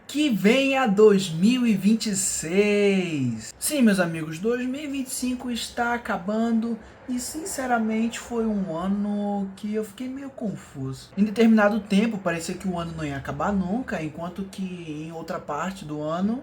Que venha 2026! Sim, meus amigos, 2025 está acabando e sinceramente foi um ano que eu fiquei meio confuso. Em determinado tempo parecia que o ano não ia acabar nunca, enquanto que em outra parte do ano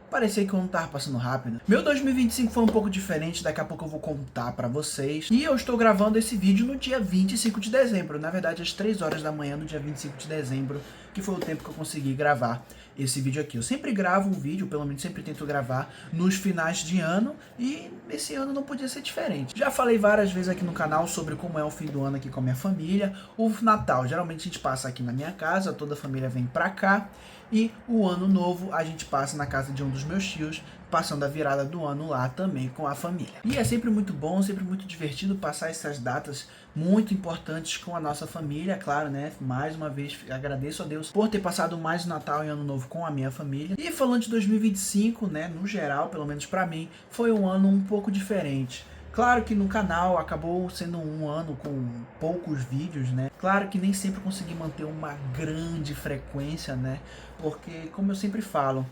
parecia que o ano tava passando rápido. Meu 2025 foi um pouco diferente, daqui a pouco eu vou contar pra vocês. E eu estou gravando esse vídeo no dia 25 de dezembro, na verdade às 3 horas da manhã no dia 25 de dezembro, que foi o tempo que eu consegui gravar esse vídeo aqui. Eu sempre gravo um vídeo, pelo menos sempre tento gravar nos finais de ano, e esse ano não podia ser diferente. Já falei várias vezes aqui no canal sobre como é o fim do ano aqui com a minha família. O Natal, geralmente a gente passa aqui na minha casa, toda a família vem pra cá. E o ano novo a gente passa na casa de um dos meus tios, passando a virada do ano lá também com a família. E é sempre muito bom, sempre muito divertido passar essas datas muito importantes com a nossa família, claro, né? Mais uma vez agradeço a Deus por ter passado mais Natal e Ano Novo com a minha família. E falando de 2025, né, no geral, pelo menos pra mim, foi um ano um pouco diferente. Claro que no canal acabou sendo um ano com poucos vídeos, né? Claro que nem sempre consegui manter uma grande frequência, né? Porque, como eu sempre falo,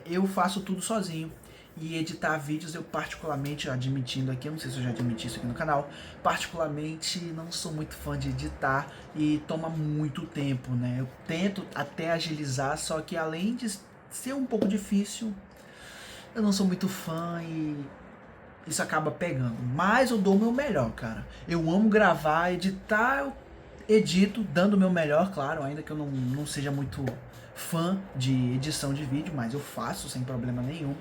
eu faço tudo sozinho. E editar vídeos eu particularmente, admitindo aqui, eu não sei se eu já admiti isso aqui no canal, particularmente não sou muito fã de editar e toma muito tempo, né? Eu tento até agilizar, só que além de ser um pouco difícil, eu não sou muito fã e isso acaba pegando. Mas eu dou o meu melhor, cara. Eu amo gravar, editar, eu edito dando o meu melhor, claro, ainda que eu não seja muito fã de edição de vídeo, mas eu faço sem problema nenhum.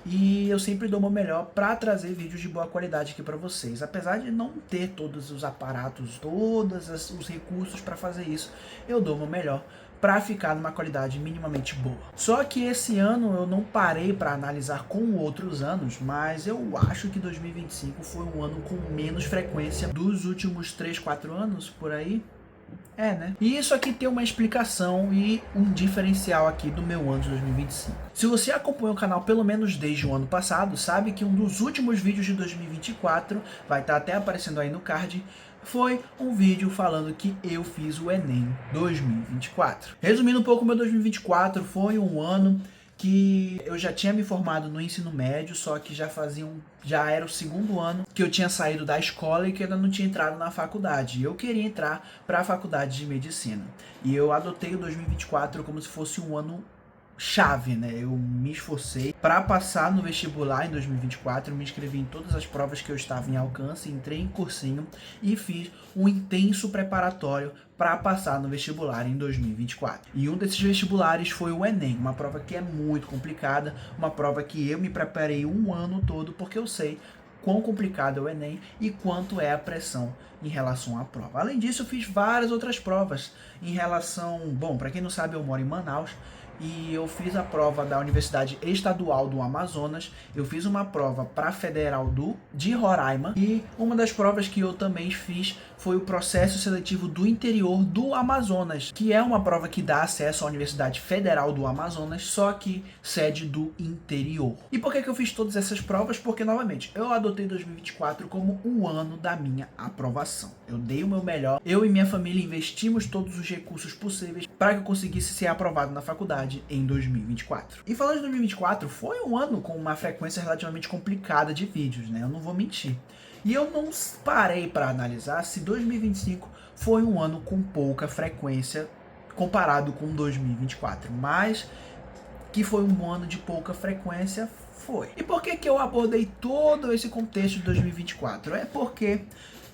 E eu sempre dou o meu melhor para trazer vídeos de boa qualidade aqui para vocês. Apesar de não ter todos os aparatos, todos os recursos para fazer isso, eu dou o meu melhor para ficar numa qualidade minimamente boa. Só que esse ano eu não parei para analisar com outros anos, mas eu acho que 2025 foi um ano com menos frequência dos últimos 3, 4 anos, por aí. Né? E isso aqui tem uma explicação e um diferencial aqui do meu ano de 2025. Se você acompanha o canal pelo menos desde o ano passado, sabe que um dos últimos vídeos de 2024, vai estar até aparecendo aí no card, foi um vídeo falando que eu fiz o Enem 2024. Resumindo um pouco, meu 2024 foi um ano que eu já tinha me formado no ensino médio, só que já era o segundo ano que eu tinha saído da escola e que ainda não tinha entrado na faculdade. E eu queria entrar para a faculdade de medicina. E eu adotei o 2024 como se fosse um ano chave, né? Eu me esforcei para passar no vestibular em 2024, me inscrevi em todas as provas que eu estava em alcance, entrei em cursinho e fiz um intenso preparatório para passar no vestibular em 2024. E um desses vestibulares foi o Enem, uma prova que é muito complicada, uma prova que eu me preparei um ano todo porque eu sei quão complicado é o Enem e quanto é a pressão em relação à prova. Além disso, eu fiz várias outras provas em relação... Bom, para quem não sabe, eu moro em Manaus e eu fiz a prova da Universidade Estadual do Amazonas, eu fiz uma prova para a Federal de Roraima e uma das provas que eu também fiz foi o processo seletivo do interior do Amazonas, que é uma prova que dá acesso à Universidade Federal do Amazonas, só que sede do interior. E por que eu fiz todas essas provas? Porque, novamente, eu adotei 2024 como o ano da minha aprovação. Eu dei o meu melhor, eu e minha família investimos todos os recursos possíveis para que eu conseguisse ser aprovado na faculdade em 2024. E falando de 2024, foi um ano com uma frequência relativamente complicada de vídeos, né? Eu não vou mentir. E eu não parei para analisar se 2025 foi um ano com pouca frequência comparado com 2024, mas que foi um ano de pouca frequência, foi. E por que eu abordei todo esse contexto de 2024? É porque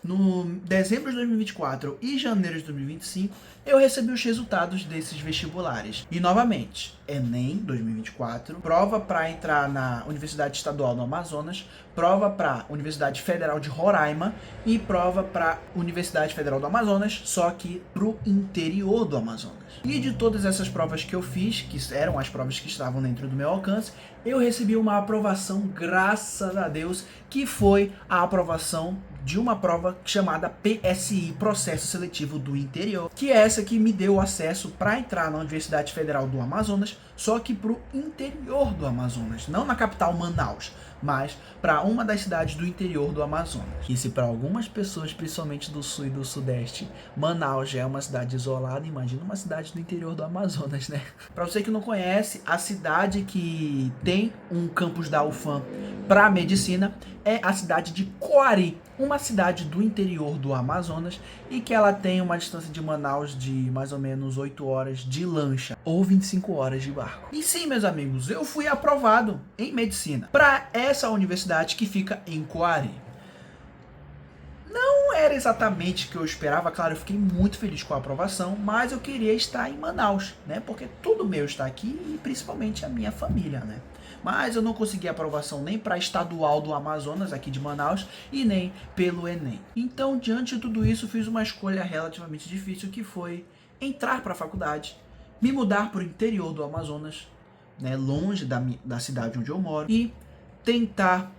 no dezembro de 2024 e janeiro de 2025, eu recebi os resultados desses vestibulares. E novamente, Enem 2024, prova para entrar na Universidade Estadual do Amazonas, prova para Universidade Federal de Roraima e prova para Universidade Federal do Amazonas, só que pro interior do Amazonas. E de todas essas provas que eu fiz, que eram as provas que estavam dentro do meu alcance, eu recebi uma aprovação, graças a Deus, que foi a aprovação de uma prova chamada PSI, Processo Seletivo do Interior, que é essa que me deu acesso para entrar na Universidade Federal do Amazonas, só que para o interior do Amazonas, não na capital Manaus, mas para uma das cidades do interior do Amazonas. E se para algumas pessoas, principalmente do sul e do sudeste, Manaus já é uma cidade isolada, imagina uma cidade do interior do Amazonas, né? Para você que não conhece, a cidade que tem um campus da UFAM para medicina é a cidade de Coari, uma cidade do interior do Amazonas e que ela tem uma distância de Manaus de mais ou menos 8 horas de lancha ou 25 horas de barco. E sim, meus amigos, eu fui aprovado em medicina para essa universidade que fica em Coari. Não era exatamente o que eu esperava, claro, eu fiquei muito feliz com a aprovação, mas eu queria estar em Manaus, né? Porque tudo meu está aqui e principalmente a minha família, né? Mas eu não consegui aprovação nem para a estadual do Amazonas, aqui de Manaus, e nem pelo Enem. Então, diante de tudo isso, fiz uma escolha relativamente difícil, que foi entrar para a faculdade, me mudar para o interior do Amazonas, né, longe da cidade onde eu moro, e tentar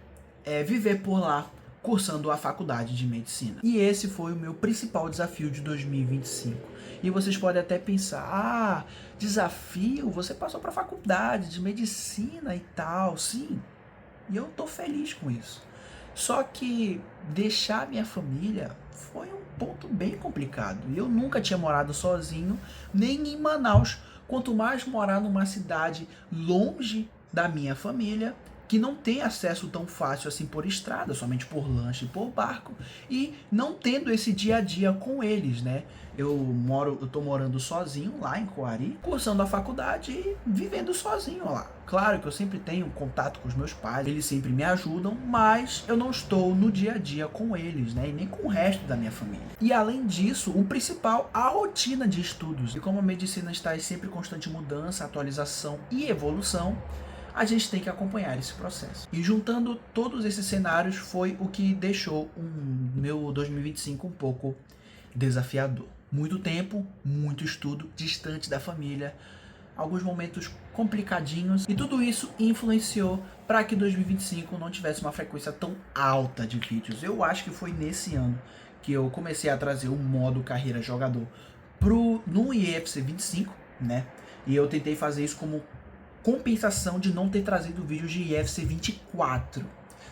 viver por lá, cursando a faculdade de medicina. E esse foi o meu principal desafio de 2025. E vocês podem até pensar, desafio? Você passou para a faculdade de medicina e tal. Sim, e eu tô feliz com isso. Só que deixar minha família foi um ponto bem complicado. E eu nunca tinha morado sozinho, nem em Manaus, quanto mais morar numa cidade longe da minha família, que não tem acesso tão fácil assim por estrada, somente por lanche e por barco, e não tendo esse dia a dia com eles, né? Eu tô morando sozinho lá em Coari, cursando a faculdade e vivendo sozinho lá. Claro que eu sempre tenho contato com os meus pais, eles sempre me ajudam, mas eu não estou no dia a dia com eles, né? E nem com o resto da minha família. E além disso, o principal, a rotina de estudos. E como a medicina está em sempre constante mudança, atualização e evolução, a gente tem que acompanhar esse processo. E juntando todos esses cenários foi o que deixou meu 2025 um pouco desafiador. Muito tempo, muito estudo, distante da família, alguns momentos complicadinhos, e tudo isso influenciou para que 2025 não tivesse uma frequência tão alta de vídeos. Eu acho que foi nesse ano que eu comecei a trazer o modo carreira jogador no IEFC 25, né? E eu tentei fazer isso como compensação de não ter trazido vídeos de IFC 24.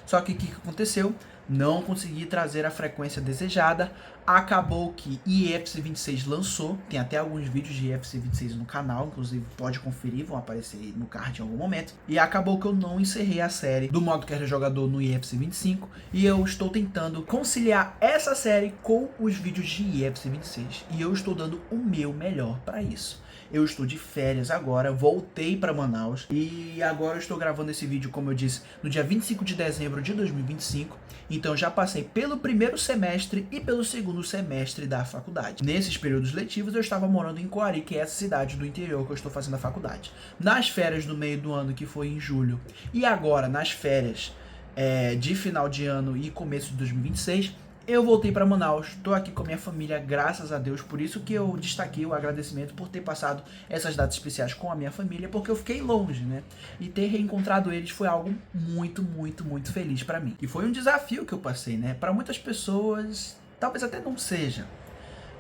Só que o que aconteceu? Não consegui trazer a frequência desejada. Acabou que IFC 26 lançou. Tem até alguns vídeos de IFC 26 no canal, inclusive pode conferir, vão aparecer no card em algum momento. E acabou que eu não encerrei a série do modo carreira jogador no IFC 25. E eu estou tentando conciliar essa série com os vídeos de IFC 26. E eu estou dando o meu melhor para isso. Eu estou de férias agora, voltei para Manaus e agora eu estou gravando esse vídeo, como eu disse, no dia 25 de dezembro de 2025. Então já passei pelo primeiro semestre e pelo segundo semestre da faculdade. Nesses períodos letivos eu estava morando em Coari, que é essa cidade do interior que eu estou fazendo a faculdade. Nas férias do meio do ano, que foi em julho, e agora nas férias de final de ano e começo de 2026, eu voltei para Manaus, estou aqui com a minha família, graças a Deus, por isso que eu destaquei o agradecimento por ter passado essas datas especiais com a minha família, porque eu fiquei longe, né? E ter reencontrado eles foi algo muito, muito, muito feliz para mim. E foi um desafio que eu passei, né? Para muitas pessoas, talvez até não seja,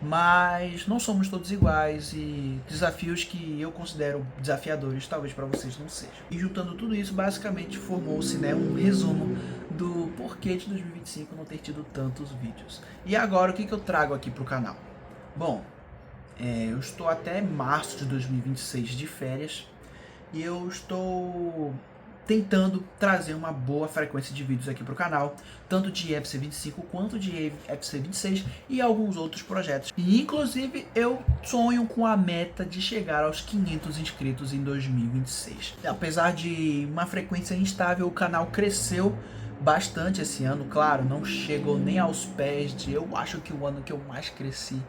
mas não somos todos iguais e desafios que eu considero desafiadores, talvez para vocês não sejam. E juntando tudo isso, basicamente formou-se, né, um resumo do porquê de 2025 não ter tido tantos vídeos. E agora, o que eu trago aqui pro canal? Bom, eu estou até março de 2026 de férias e eu estou tentando trazer uma boa frequência de vídeos aqui pro canal, tanto de IFC 25 quanto de IFC 26 e alguns outros projetos. E inclusive eu sonho com a meta de chegar aos 500 inscritos em 2026. Apesar de uma frequência instável, o canal cresceu bastante esse ano, claro, não chegou nem aos pés de, eu acho que o ano que eu mais cresci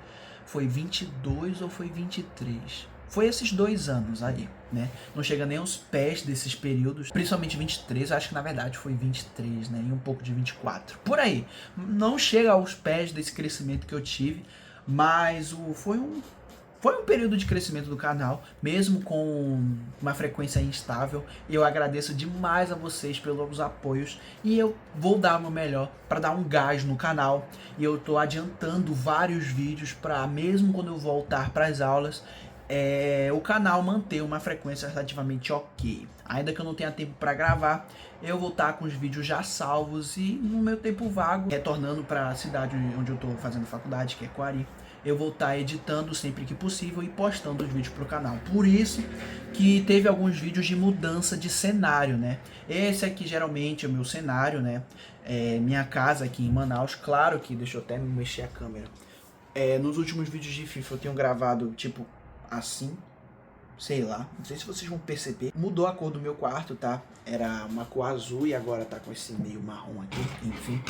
foi 22 ou foi 23. Foi esses 2 anos aí, né? Não chega nem aos pés desses períodos, principalmente 23, acho que na verdade foi 23, né? E um pouco de 24. Por aí. Não chega aos pés desse crescimento que eu tive, mas foi foi um período de crescimento do canal, mesmo com uma frequência instável. Eu agradeço demais a vocês pelos apoios e eu vou dar o meu melhor para dar um gás no canal. E eu tô adiantando vários vídeos para, mesmo quando eu voltar para as aulas, o canal manter uma frequência relativamente ok. Ainda que eu não tenha tempo para gravar, eu vou estar com os vídeos já salvos e no meu tempo vago, retornando para a cidade onde eu estou fazendo faculdade, que é Coari, eu vou estar editando sempre que possível e postando os vídeos para o canal. Por isso que teve alguns vídeos de mudança de cenário, né? Esse aqui geralmente é o meu cenário, né? Minha casa aqui em Manaus. Claro que, deixa eu até mexer a câmera. Nos últimos vídeos de FIFA eu tenho gravado tipo assim, sei lá, não sei se vocês vão perceber. Mudou a cor do meu quarto, tá? Era uma cor azul e agora tá com esse meio marrom aqui, enfim.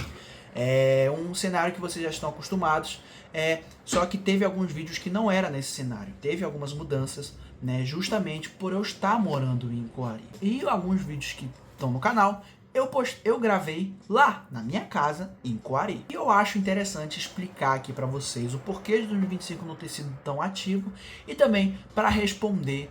É um cenário que vocês já estão acostumados, só que teve alguns vídeos que não era nesse cenário. Teve algumas mudanças, né, justamente por eu estar morando em Coari. E alguns vídeos que estão no canal, eu gravei lá na minha casa em Coari. E eu acho interessante explicar aqui para vocês o porquê de 2025 não ter sido tão ativo e também para responder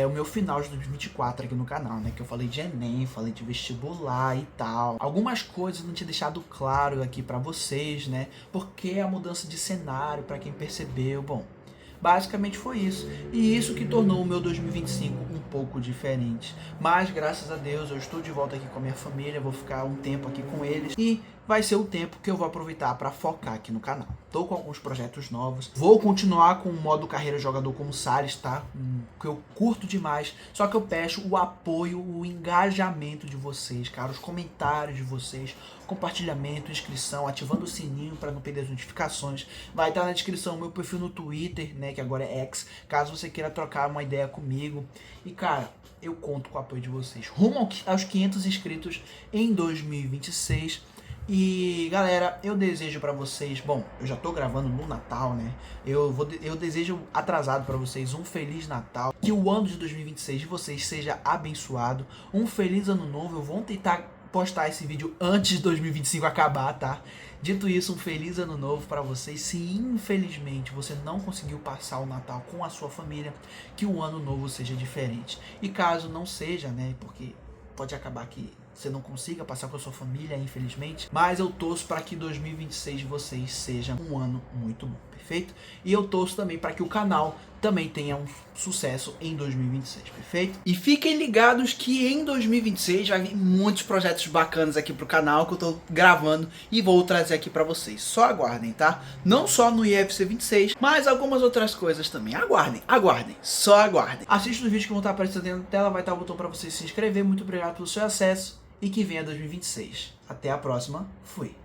o meu final de 2024 aqui no canal, né? Que eu falei de Enem, falei de vestibular e tal. Algumas coisas não tinha deixado claro aqui para vocês, né? Porque a mudança de cenário, para quem percebeu, bom, basicamente foi isso. E isso que tornou o meu 2025 um pouco diferente. Mas graças a Deus eu estou de volta aqui com a minha família, vou ficar um tempo aqui com eles e vai ser o tempo que eu vou aproveitar para focar aqui no canal. Tô com alguns projetos novos. Vou continuar com o modo carreira jogador como Salles, tá? Que eu curto demais. Só que eu peço o apoio, o engajamento de vocês, cara, os comentários de vocês, compartilhamento, inscrição, ativando o sininho para não perder as notificações. Vai estar na descrição o meu perfil no Twitter, né, que agora é X, caso você queira trocar uma ideia comigo. E cara, eu conto com o apoio de vocês. Rumo aos 500 inscritos em 2026. E galera, eu desejo pra vocês, bom, eu já tô gravando no Natal, né? Eu desejo atrasado pra vocês um Feliz Natal, que o ano de 2026 de vocês seja abençoado, um Feliz Ano Novo. Eu vou tentar postar esse vídeo antes de 2025 acabar, tá? Dito isso, um Feliz Ano Novo pra vocês. Se infelizmente você não conseguiu passar o Natal com a sua família, que o Ano Novo seja diferente. E caso não seja, né, porque pode acabar que você não consiga passar com a sua família, infelizmente. Mas eu torço para que 2026 de vocês seja um ano muito bom, perfeito? E eu torço também para que o canal também tenha um sucesso em 2026, perfeito? E fiquem ligados que em 2026 vai vir muitos projetos bacanas aqui pro canal que eu tô gravando e vou trazer aqui para vocês. Só aguardem, tá? Não só no IFC 26, mas algumas outras coisas também. Aguardem, só aguardem. Assista os vídeos que vão estar aparecendo na tela, vai estar o botão para você se inscrever. Muito obrigado pelo seu acesso e que venha 2026. Até a próxima, fui!